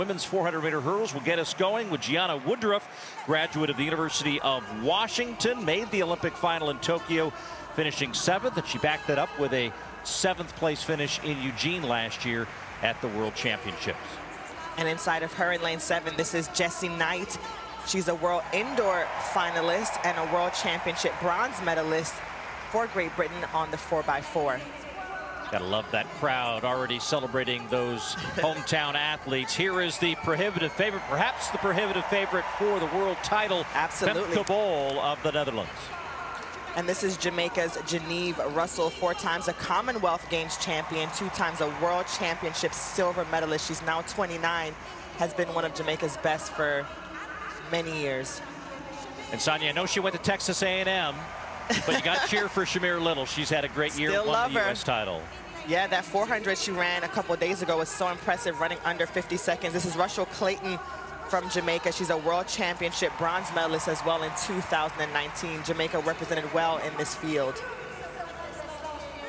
Women's 400-meter hurdles will get us going with Gianna Woodruff, graduate of the University of Washington, made the Olympic final in Tokyo, finishing 7th, and she backed that up with a 7th place finish in Eugene last year at the World Championships. And inside of her in lane 7, this is Jessie Knight. She's a World Indoor finalist and a World Championship bronze medalist for Great Britain on the 4x4. Gotta love that crowd already celebrating those hometown athletes. Here is the prohibitive favorite, perhaps the prohibitive favorite for the world title. Absolutely. Femke Bol of the Netherlands. And this is Jamaica's Janieve Russell, 4 times a Commonwealth Games champion, 2 times a World Championship silver medalist. She's now 29, has been one of Jamaica's best for many years. And Sonia, I know she went to Texas A&M, but you got to cheer for Shamier Little. She's had a great year, won the U.S. title. Yeah, that 400 she ran a couple of days ago was so impressive, running under 50 seconds. This is Russell Clayton from Jamaica. She's a World Championship bronze medalist as well in 2019. Jamaica represented well in this field.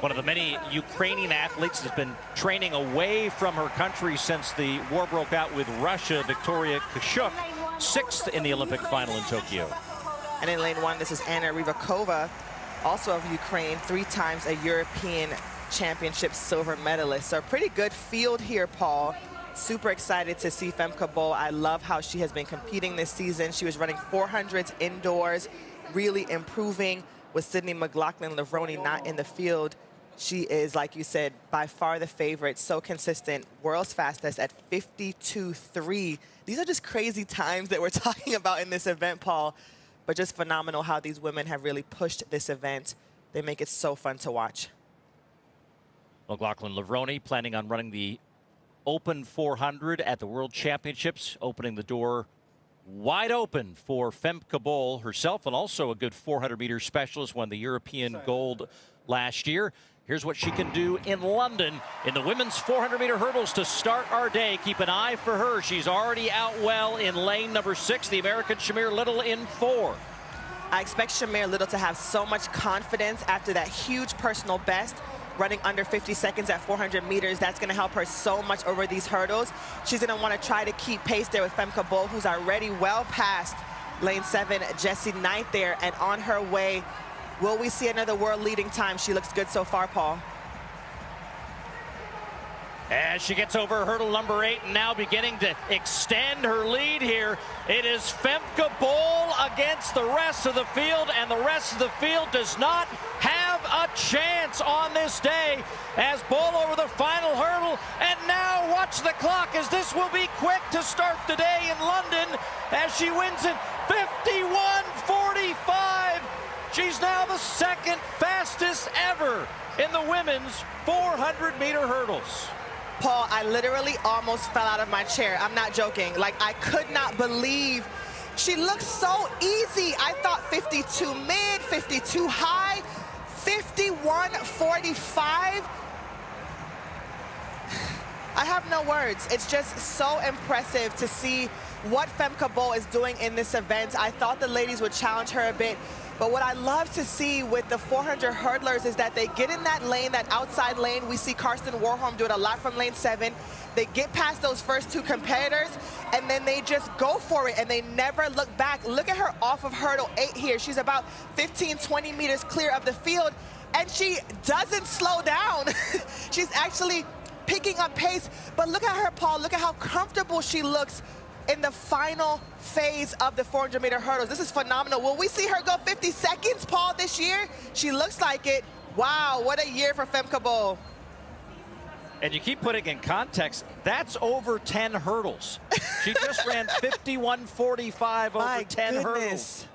One of the many Ukrainian athletes has been training away from her country since the war broke out with Russia. Victoria Kashuk, 6th in the Olympic final in Tokyo. And in lane 1, this is Anna Rivakova, also of Ukraine, 3 times a European Championship silver medalist. So a pretty good field here, Paul. Super excited to see Femke Bol. I love how she has been competing this season. She was running 400s indoors, really improving with Sydney McLaughlin-Levrone not in the field. She is, like you said, by far the favorite, so consistent. World's fastest at 52.3. These are just crazy times that we're talking about in this event, Paul. But just phenomenal how these women have really pushed this event. They make it so fun to watch. McLaughlin-Levrone planning on running the Open 400 at the World Championships, opening the door wide open for Femke Bol herself, and also a good 400-meter specialist, won the European gold last year. Here's what she can do in London in the women's 400-meter hurdles to start our day. Keep an eye for her. She's already out well in lane number 6, the American Shamier Little in 4. I expect Shamier Little to have so much confidence after that huge personal best, running under 50 seconds at 400 meters. That's going to help her so much over these hurdles. She's going to want to try to keep pace there with Femke Bol, who's already well past lane 7, Jessie Knight there, and on her way. Will we see another world-leading time? She looks good so far, Paul. As she gets over hurdle number 8 and now beginning to extend her lead here, it is Femke Bol against the rest of the field, and the rest of the field does not have a chance on this day as Bol over the final hurdle. And now watch the clock, as this will be quick to start the day in London as she wins in 51.45. She's now the 2nd fastest ever in the women's 400-meter hurdles. Paul, I literally almost fell out of my chair. I'm not joking. Like, I could not believe she looks so easy. I thought 52 mid, 52 high, 51.45. I have no words. It's just so impressive to see what Femke Bol is doing in this event. I thought the ladies would challenge her a bit, but what I love to see with the 400 hurdlers is that they get in that lane, that outside lane. We see Karsten Warholm do it a lot from lane 7. They get past those first 2 competitors, and then they just go for it, and they never look back. Look at her off of hurdle 8 here. She's about 15, 20 meters clear of the field, and she doesn't slow down. She's actually picking up pace, but look at her, Paul. Look at how comfortable she looks in the final phase of the 400-meter hurdles. This is phenomenal. Will we see her go 50 seconds, Paul, this year? She looks like it. Wow, what a year for Femke Bol. And you keep putting in context, that's over 10 hurdles. She just ran 51.45 over 10 hurdles.